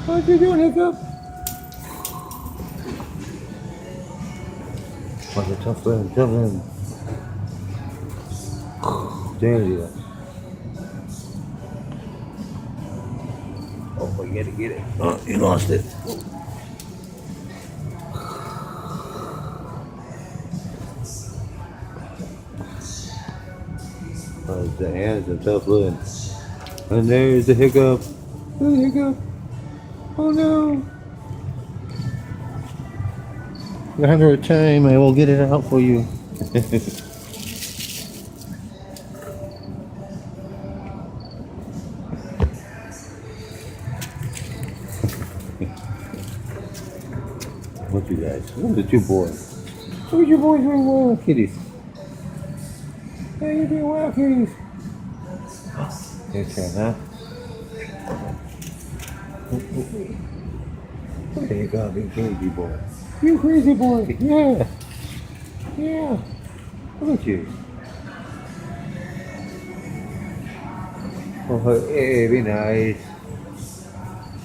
What you doing, Hiccup? What's a tough one? Tough one. There you go. Oh, you gotta get it. Oh, you lost it. Oh, the hand's a tough one. And there's the Hiccup. Oh, the Hiccup. Oh no. You're under a time. I will get it out for you. What you guys? What are the two boys? What are your boys doing wild kitties? Hey, you're doing wild kitties. Your turn, huh? There you go, big crazy boy. You crazy boy. Yeah. Yeah. Look at you. Oh, hey, be nice.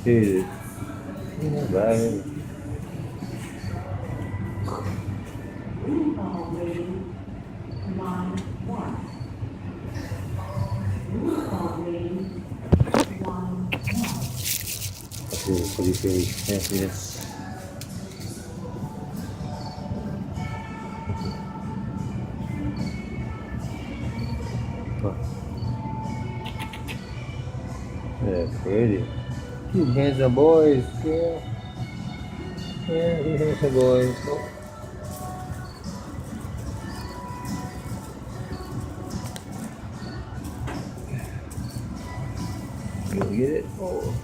Jesus. Bye. Pretty big. Yes. Yeah, pretty. You handsome boys. Yeah. Yeah, you handsome boys. Oh. You get it? Oh.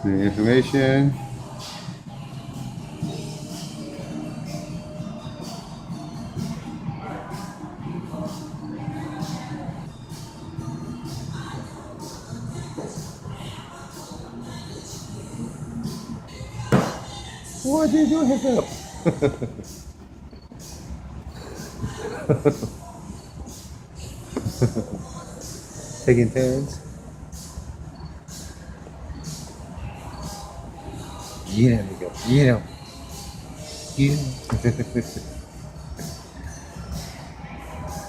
The information. What did you do, Hiccup? Taking turns. Get him, Hiccup. Get him. Get him.